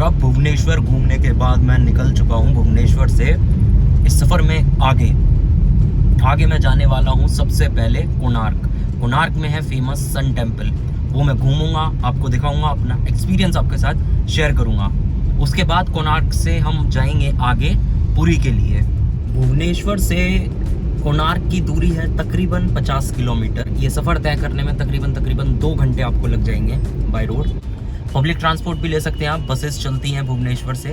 और अब भुवनेश्वर घूमने के बाद मैं निकल चुका हूँ भुवनेश्वर से। इस सफ़र में आगे मैं जाने वाला हूँ सबसे पहले कोणार्क। कोणार्क में है फेमस सन टेम्पल, वो मैं घूमूंगा, आपको दिखाऊंगा, अपना एक्सपीरियंस आपके साथ शेयर करूंगा। उसके बाद कोणार्क से हम जाएंगे आगे पुरी के लिए। भुवनेश्वर से कोणार्क की दूरी है तकरीबन 50 किलोमीटर। ये सफ़र तय करने में तकरीबन 2 घंटे आपको लग जाएंगे बाय रोड। पब्लिक ट्रांसपोर्ट भी ले सकते हैं आप, बसेस चलती हैं भुवनेश्वर से,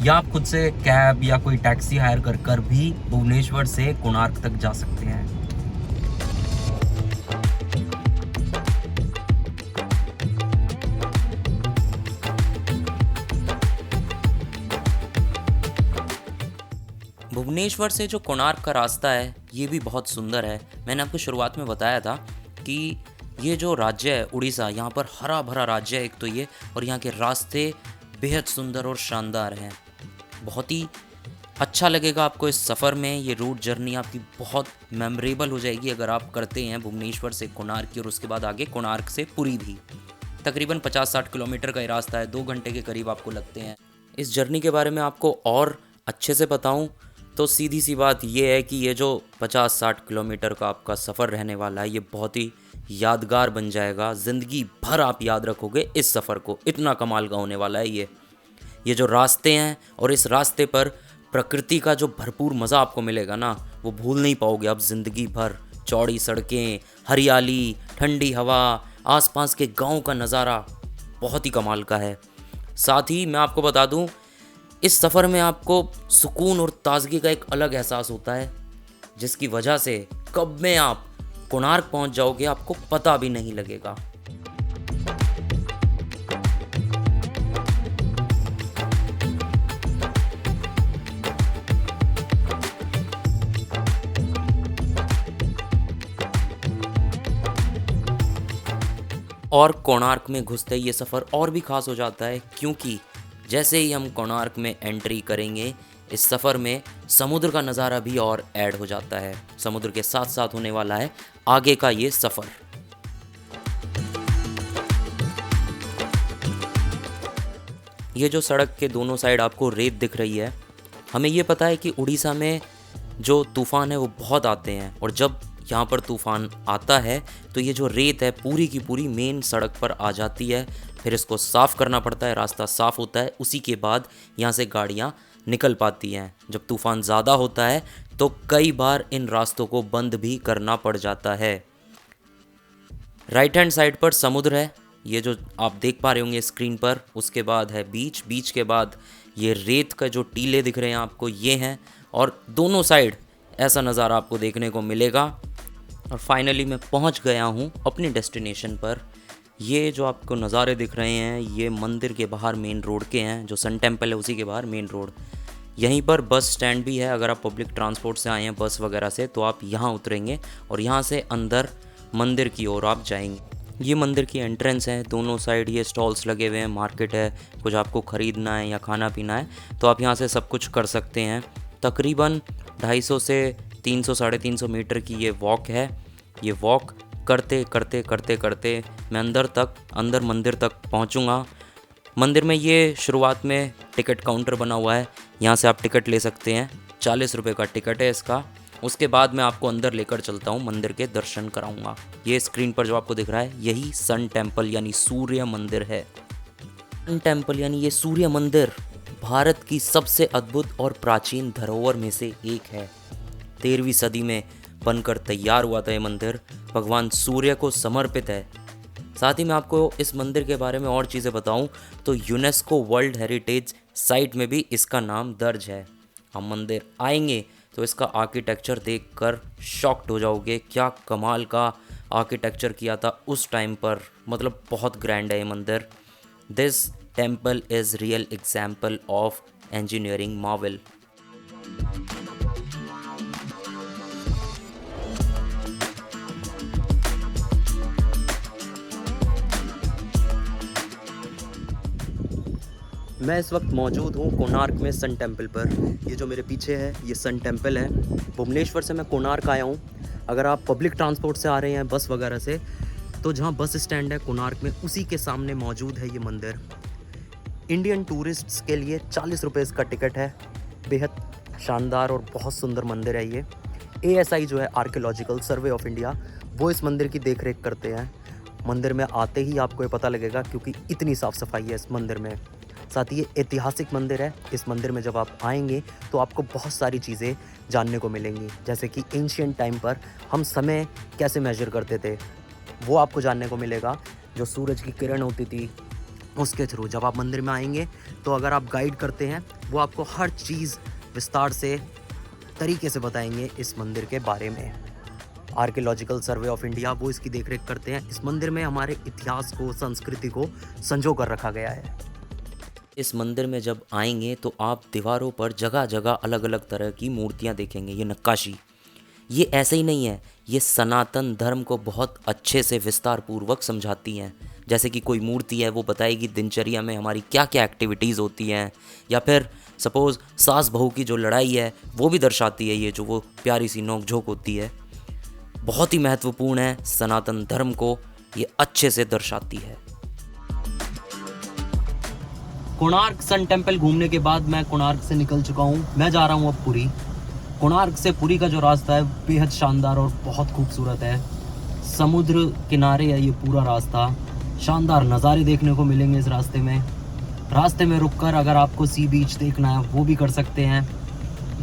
या आप खुद से कैब या कोई टैक्सी हायर कर भी भुवनेश्वर से कोणार्क तक जा सकते हैं। भुवनेश्वर से जो कोणार्क का रास्ता है ये भी बहुत सुंदर है। मैंने आपको शुरुआत में बताया था कि ये जो राज्य है उड़ीसा, यहाँ पर हरा भरा राज्य है एक तो ये, और यहाँ के रास्ते बेहद सुंदर और शानदार हैं। बहुत ही अच्छा लगेगा आपको इस सफ़र में। ये रूट जर्नी आपकी बहुत मेमोरेबल हो जाएगी अगर आप करते हैं भुवनेश्वर से कोणार्क की, और उसके बाद आगे कोणार्क से पुरी भी। तकरीबन 50-60 किलोमीटर का ये रास्ता है, 2 घंटे के करीब आपको लगते हैं। इस जर्नी के बारे में आपको और अच्छे से बताऊं तो सीधी सी बात ये है कि ये जो 50-60 किलोमीटर का आपका सफ़र रहने वाला है ये बहुत ही यादगार बन जाएगा। ज़िंदगी भर आप याद रखोगे इस सफ़र को, इतना कमाल का होने वाला है ये जो रास्ते हैं, और इस रास्ते पर प्रकृति का जो भरपूर मज़ा आपको मिलेगा ना, वो भूल नहीं पाओगे आप ज़िंदगी भर। चौड़ी सड़कें, हरियाली, ठंडी हवा, आसपास के गांव का नज़ारा बहुत ही कमाल का है। साथ ही मैं आपको बता दूं, इस सफ़र में आपको सुकून और ताजगी का एक अलग एहसास होता है, जिसकी वजह से कब में आप कोणार्क पहुंच जाओगे आपको पता भी नहीं लगेगा। और कोणार्क में घुसते ही ये सफ़र और भी ख़ास हो जाता है, क्योंकि जैसे ही हम कोणार्क में एंट्री करेंगे इस सफ़र में समुद्र का नज़ारा भी और ऐड हो जाता है। समुद्र के साथ साथ होने वाला है आगे का ये सफ़र। ये जो सड़क के दोनों साइड आपको रेत दिख रही है, हमें ये पता है कि उड़ीसा में जो तूफ़ान है वो बहुत आते हैं, और जब यहाँ पर तूफ़ान आता है तो ये जो रेत है पूरी की पूरी मेन सड़क पर आ जाती है। फिर इसको साफ़ करना पड़ता है, रास्ता साफ़ होता है, उसी के बाद यहाँ से गाड़ियाँ निकल पाती हैं। जब तूफ़ान ज़्यादा होता है तो कई बार इन रास्तों को बंद भी करना पड़ जाता है। राइट हैंड साइड पर समुद्र है, ये जो आप देख पा रहे होंगे स्क्रीन पर। उसके बाद है बीच के बाद ये रेत का जो टीले दिख रहे हैं आपको, ये हैं, और दोनों साइड ऐसा नज़ारा आपको देखने को मिलेगा। और फाइनली मैं पहुंच गया हूं अपनी डेस्टिनेशन पर। ये जो आपको नज़ारे दिख रहे हैं ये मंदिर के बाहर मेन रोड के हैं, जो सन टेम्पल है उसी के बाहर मेन रोड। यहीं पर बस स्टैंड भी है, अगर आप पब्लिक ट्रांसपोर्ट से आए हैं बस वगैरह से तो आप यहाँ उतरेंगे और यहाँ से अंदर मंदिर की ओर आप जाएंगे। ये मंदिर की एंट्रेंस है, दोनों साइड ये स्टॉल्स लगे हुए हैं, मार्केट है, कुछ आपको ख़रीदना है या खाना पीना है तो आप यहाँ से सब कुछ कर सकते हैं। तकरीबन 250 से 300 साढ़े 300 मीटर की ये वॉक है। ये वॉक करते करते मैं अंदर मंदिर तक पहुंचूंगा। मंदिर में ये शुरुआत में टिकट काउंटर बना हुआ है, यहाँ से आप टिकट ले सकते हैं। 40 रुपये का टिकट है इसका। उसके बाद मैं आपको अंदर लेकर चलता हूँ, मंदिर के दर्शन कराऊंगा। ये स्क्रीन पर जो आपको दिख रहा है यही सन टेम्पल यानी सूर्य मंदिर है। सन टेम्पल यानी ये सूर्य मंदिर भारत की सबसे अद्भुत और प्राचीन धरोहर में से एक है। 13वीं सदी में बनकर तैयार हुआ था ये मंदिर, भगवान सूर्य को समर्पित है। साथ ही मैं आपको इस मंदिर के बारे में और चीज़ें बताऊं तो यूनेस्को वर्ल्ड हेरिटेज साइट में भी इसका नाम दर्ज है। हम मंदिर आएंगे तो इसका आर्किटेक्चर देखकर शॉक्ड हो जाओगे, क्या कमाल का आर्किटेक्चर किया था उस टाइम पर, मतलब बहुत ग्रैंड है ये मंदिर। This temple is real example of engineering Marvel. मैं इस वक्त मौजूद हूँ कोणार्क में सन टेम्पल पर। ये जो मेरे पीछे है ये सन टेम्पल है। भुवनेश्वर से मैं कोणार्क आया हूँ। अगर आप पब्लिक ट्रांसपोर्ट से आ रहे हैं बस वगैरह से, तो जहाँ बस स्टैंड है कोणार्क में उसी के सामने मौजूद है ये मंदिर। इंडियन टूरिस्ट्स के लिए 40 रुपये इसका टिकट है। बेहद शानदार और बहुत सुंदर मंदिर है ये। ASI जो है आर्कियोलॉजिकल सर्वे ऑफ इंडिया, वो इस मंदिर की देखरेख करते हैं। मंदिर में आते ही आपको ये पता लगेगा क्योंकि इतनी साफ़ सफाई है इस मंदिर में। साथ ही ये ऐतिहासिक मंदिर है। इस मंदिर में जब आप आएंगे तो आपको बहुत सारी चीज़ें जानने को मिलेंगी, जैसे कि एंशिएंट टाइम पर हम समय कैसे मेजर करते थे, वो आपको जानने को मिलेगा। जो सूरज की किरण होती थी उसके थ्रू जब आप मंदिर में आएंगे तो अगर आप गाइड करते हैं वो आपको हर चीज़ विस्तार से तरीके से बताएंगे इस मंदिर के बारे में। आर्कियोलॉजिकल सर्वे ऑफ इंडिया वो इसकी देखरेख करते हैं। इस मंदिर में हमारे इतिहास को, संस्कृति को संजो कर रखा गया है। इस मंदिर में जब आएंगे तो आप दीवारों पर जगह जगह अलग अलग तरह की मूर्तियाँ देखेंगे। ये नक्काशी, ये ऐसे ही नहीं है, ये सनातन धर्म को बहुत अच्छे से विस्तार पूर्वक समझाती हैं। जैसे कि कोई मूर्ति है वो बताएगी दिनचर्या में हमारी क्या क्या एक्टिविटीज़ होती हैं, या फिर सपोज़ सास बहू की जो लड़ाई है वो भी दर्शाती है। ये जो वो प्यारी सी नोक झोंक होती है, बहुत ही महत्वपूर्ण है। सनातन धर्म को ये अच्छे से दर्शाती है। कोणार्क सन टेम्पल घूमने के बाद मैं कोणार्क से निकल चुका हूँ। मैं जा रहा हूँ अब पुरी। कोणार्क से पुरी का जो रास्ता है बेहद शानदार और बहुत खूबसूरत है। समुद्र किनारे है ये पूरा रास्ता। शानदार नज़ारे देखने को मिलेंगे इस रास्ते में। रास्ते में रुककर अगर आपको सी बीच देखना है वो भी कर सकते हैं।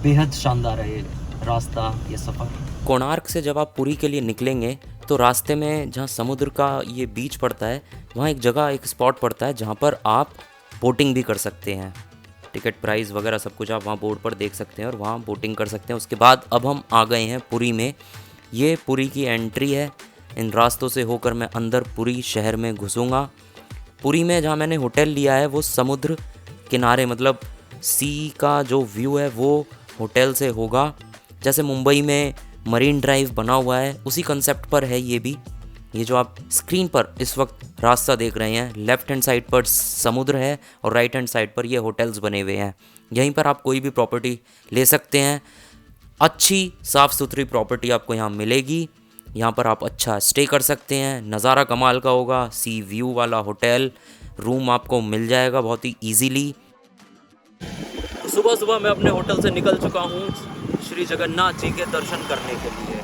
बेहद शानदार है ये रास्ता, ये सफ़र। कोणार्क से जब आप पुरी के लिए निकलेंगे तो रास्ते में जहाँ समुद्र का ये बीच पड़ता है वहाँ एक जगह, एक स्पॉट पड़ता है जहाँ पर आप बोटिंग भी कर सकते हैं। टिकट प्राइस वगैरह सब कुछ आप वहाँ बोर्ड पर देख सकते हैं और वहाँ बोटिंग कर सकते हैं। उसके बाद अब हम आ गए हैं पुरी में। ये पुरी की एंट्री है। इन रास्तों से होकर मैं अंदर पुरी शहर में घुसूँगा। पुरी में जहाँ मैंने होटल लिया है वो समुद्र किनारे, मतलब सी का जो व्यू है वो होटल से होगा। जैसे मुंबई में मरीन ड्राइव बना हुआ है उसी कंसेप्ट पर है ये भी। ये जो आप स्क्रीन पर इस वक्त रास्ता देख रहे हैं, लेफ़्ट हैंड साइड पर समुद्र है और राइट हैंड साइड पर ये होटल्स बने हुए हैं। यहीं पर आप कोई भी प्रॉपर्टी ले सकते हैं। अच्छी साफ़ सुथरी प्रॉपर्टी आपको यहाँ मिलेगी। यहाँ पर आप अच्छा स्टे कर सकते हैं। नज़ारा कमाल का होगा। सी व्यू वाला होटल रूम आपको मिल जाएगा बहुत ही ईजीली। सुबह सुबह मैं अपने होटल से निकल चुका हूँ श्री जगन्नाथ जी के दर्शन करने के लिए।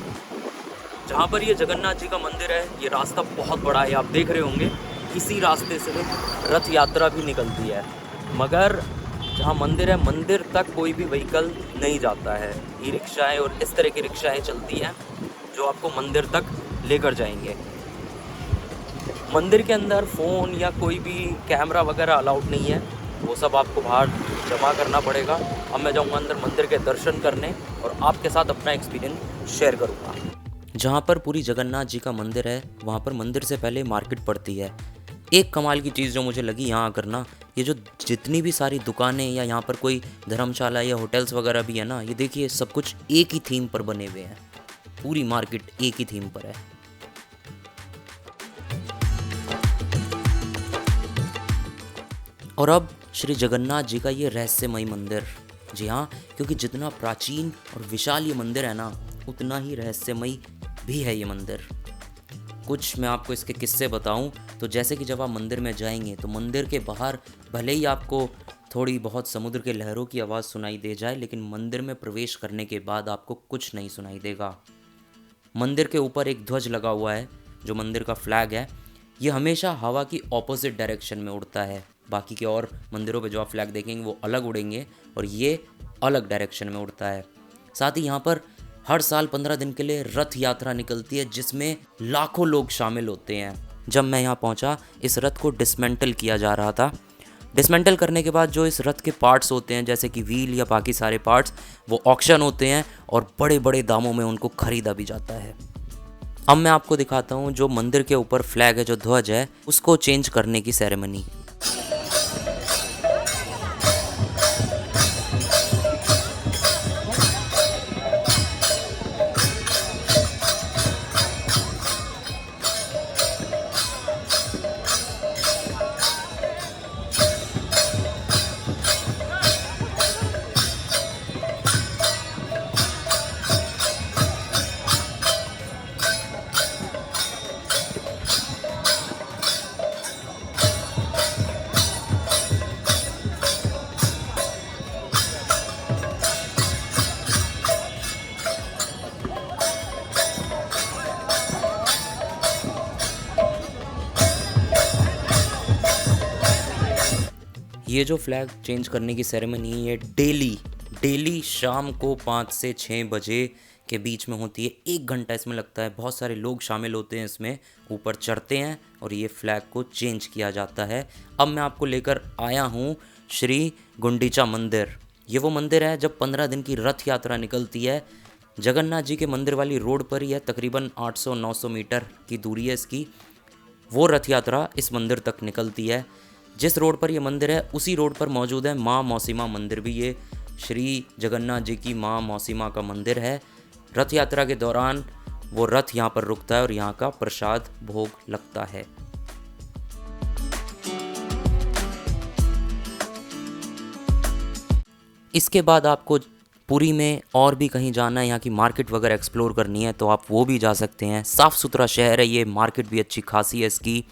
जहाँ पर ये जगन्नाथ जी का मंदिर है, ये रास्ता बहुत बड़ा है, आप देख रहे होंगे। इसी रास्ते से रथ यात्रा भी निकलती है, मगर जहाँ मंदिर है मंदिर तक कोई भी व्हीकल नहीं जाता है। ई रिक्शाएँ और इस तरह की रिक्शाएँ चलती हैं जो आपको मंदिर तक लेकर जाएंगे। मंदिर के अंदर फ़ोन या कोई भी कैमरा वगैरह अलाउड नहीं है, वो सब आपको बाहर जमा करना पड़ेगा। अब मैं जाऊँगा अंदर मंदिर के दर्शन करने और आपके साथ अपना एक्सपीरियंस शेयर करूँगा। जहाँ पर पूरी जगन्नाथ जी का मंदिर है वहाँ पर मंदिर से पहले मार्केट पड़ती है। एक कमाल की चीज़ जो मुझे लगी यहाँ आकर ना, ये जो जितनी भी सारी दुकानें या यहाँ पर कोई धर्मशाला या होटल्स वगैरह भी है ना, ये देखिए सब कुछ एक ही थीम पर बने हुए हैं। पूरी मार्केट एक ही थीम पर है। और अब श्री जगन्नाथ जी का ये रहस्यमयी मंदिर, जी हाँ, क्योंकि जितना प्राचीन और विशाल ये मंदिर है ना उतना ही रहस्यमयी भी है ये मंदिर। कुछ मैं आपको इसके किस्से बताऊं तो जैसे कि जब आप मंदिर में जाएंगे तो मंदिर के बाहर भले ही आपको थोड़ी बहुत समुद्र के लहरों की आवाज़ सुनाई दे जाए, लेकिन मंदिर में प्रवेश करने के बाद आपको कुछ नहीं सुनाई देगा। मंदिर के ऊपर एक ध्वज लगा हुआ है जो मंदिर का फ्लैग है। ये हमेशा हवा की ऑपोजिट डायरेक्शन में उड़ता है। बाकी के और मंदिरों पे जो आप फ्लैग देखेंगे वो अलग उड़ेंगे और ये अलग डायरेक्शन में उड़ता है। साथ ही यहाँ पर हर साल 15 दिन के लिए रथ यात्रा निकलती है जिसमें लाखों लोग शामिल होते हैं। जब मैं यहाँ पहुँचा इस रथ को डिसमेंटल किया जा रहा था। डिसमेंटल करने के बाद जो इस रथ के पार्ट्स होते हैं जैसे कि व्हील या बाकी सारे पार्ट्स, वो ऑक्शन होते हैं और बड़े बड़े दामों में उनको ख़रीदा भी जाता है। अब मैं आपको दिखाता हूँ जो मंदिर के ऊपर फ्लैग है, जो ध्वज है, उसको चेंज करने की सेरेमनी। ये जो फ्लैग चेंज करने की सेरेमनी है, ये डेली शाम को 5 से 6 बजे के बीच में होती है। 1 घंटा इसमें लगता है। बहुत सारे लोग शामिल होते हैं इसमें, ऊपर चढ़ते हैं और ये फ्लैग को चेंज किया जाता है। अब मैं आपको लेकर आया हूँ श्री गुंडीचा मंदिर। ये वो मंदिर है जब 15 दिन की रथ यात्रा निकलती है। जगन्नाथ जी के मंदिर वाली रोड पर ही है, तकरीबन 800-900 मीटर की दूरी है इसकी। वो रथ यात्रा इस मंदिर तक निकलती है। जिस रोड पर ये मंदिर है उसी रोड पर मौजूद है माँ मौसीमा मंदिर भी। ये श्री जगन्नाथ जी की माँ मौसीमा का मंदिर है। रथ यात्रा के दौरान वो रथ यहाँ पर रुकता है और यहाँ का प्रसाद भोग लगता है। इसके बाद आपको पुरी में और भी कहीं जाना है, यहाँ की मार्केट वगैरह एक्सप्लोर करनी है तो आप वो भी जा सकते हैं। साफ़ सुथरा शहर है ये, मार्केट भी अच्छी खासी है इसकी।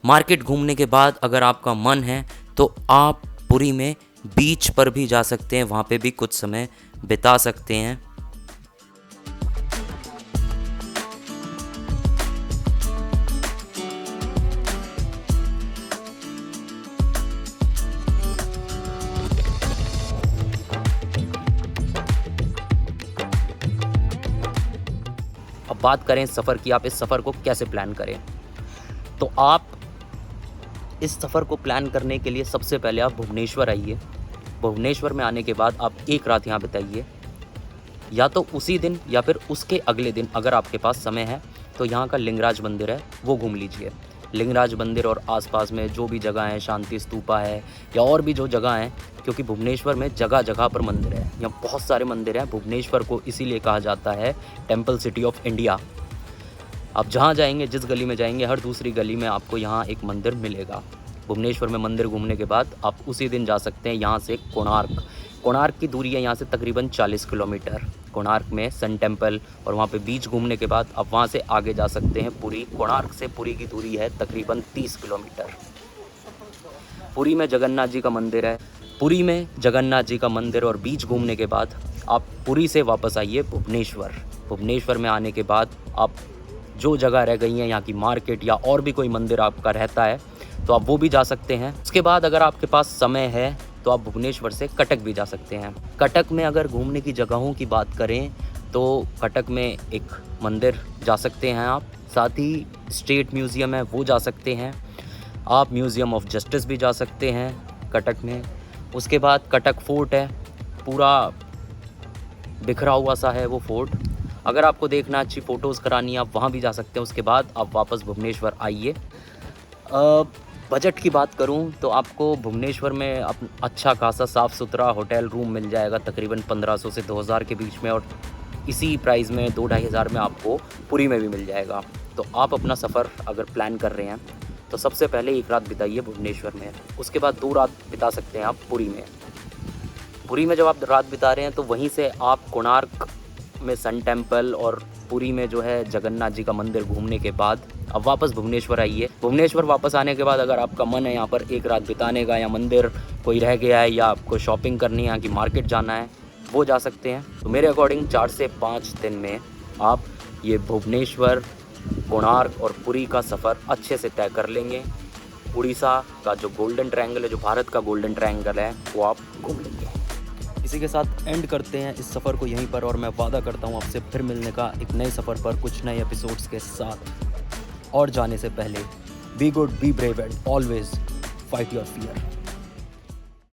मार्केट घूमने के बाद अगर आपका मन है तो आप पुरी में बीच पर भी जा सकते हैं, वहाँ पे भी कुछ समय बिता सकते हैं। अब बात करें सफ़र की, आप इस सफ़र को कैसे प्लान करें। तो आप इस सफ़र को प्लान करने के लिए सबसे पहले आप भुवनेश्वर आइए। भुवनेश्वर में आने के बाद आप एक रात यहाँ बिताइए, या तो उसी दिन या फिर उसके अगले दिन अगर आपके पास समय है तो यहाँ का लिंगराज मंदिर है वो घूम लीजिए। लिंगराज मंदिर और आसपास में जो भी जगह है, शांति स्तूपा है या और भी जो जगह हैं, क्योंकि भुवनेश्वर में जगह जगह पर मंदिर है, यहाँ बहुत सारे मंदिर हैं। भुवनेश्वर को इसीलिए कहा जाता है टेम्पल सिटी ऑफ इंडिया। आप जहाँ जाएंगे, जिस गली में जाएंगे, हर दूसरी गली में आपको यहाँ एक मंदिर मिलेगा। भुवनेश्वर में मंदिर घूमने के बाद आप उसी दिन जा सकते हैं यहाँ से कोणार्क। कोणार्क की दूरी है यहाँ से तकरीबन 40 किलोमीटर। कोणार्क में सन टेम्पल और वहाँ पे बीच घूमने के बाद आप वहाँ से आगे जा सकते हैं पुरी। कोणार्क से पुरी की दूरी है तकरीबन 30 किलोमीटर। पुरी में जगन्नाथ जी का मंदिर है। पुरी में जगन्नाथ जी का मंदिर और बीच घूमने के बाद आप पुरी से वापस आइए भुवनेश्वर। भुवनेश्वर में आने के बाद आप जो जगह रह गई हैं, यहाँ की मार्केट या और भी कोई मंदिर आपका रहता है तो आप वो भी जा सकते हैं। उसके बाद अगर आपके पास समय है तो आप भुवनेश्वर से कटक भी जा सकते हैं। कटक में अगर घूमने की जगहों की बात करें तो कटक में एक मंदिर जा सकते हैं आप, साथ ही स्टेट म्यूज़ियम है वो जा सकते हैं आप। म्यूज़ियम ऑफ जस्टिस भी जा सकते हैं कटक में। उसके बाद कटक फोर्ट है, पूरा बिखरा हुआ सा है वो फोर्ट। अगर आपको देखना, अच्छी फ़ोटोज़ करानी है, आप वहाँ भी जा सकते हैं। उसके बाद आप वापस भुवनेश्वर आइए। बजट की बात करूं तो आपको भुवनेश्वर में अच्छा खासा साफ़ सुथरा होटल रूम मिल जाएगा तकरीबन 1500 से 2000 के बीच में, और इसी प्राइस में 2-2.5 हज़ार में आपको पुरी में भी मिल जाएगा। तो आप अपना सफ़र अगर प्लान कर रहे हैं तो सबसे पहले एक रात बिताइए भुवनेश्वर में, उसके बाद 2 रात बिता सकते हैं आप पुरी में। पुरी में जब आप रात बिता रहे हैं तो वहीं से आप कोणार्क में सन टेम्पल और पुरी में जो है जगन्नाथ जी का मंदिर घूमने के बाद अब वापस भुवनेश्वर आइए। भुवनेश्वर वापस आने के बाद अगर आपका मन है यहाँ पर एक रात बिताने का, या मंदिर कोई रह गया है, या आपको शॉपिंग करनी है, यहाँ की मार्केट जाना है, वो जा सकते हैं। तो मेरे अकॉर्डिंग 4 से 5 दिन में आप ये भुवनेश्वर, कोणार्क और पुरी का सफ़र अच्छे से तय कर लेंगे। उड़ीसा का जो गोल्डन ट्रायंगल है, जो भारत का गोल्डन ट्रायंगल है, वो आप घूम लेंगे। इसी के साथ एंड करते हैं इस सफ़र को यहीं पर, और मैं वादा करता हूँ आपसे फिर मिलने का एक नए सफ़र पर कुछ नए एपिसोड्स के साथ। और जाने से पहले be good, be brave and always fight your fear.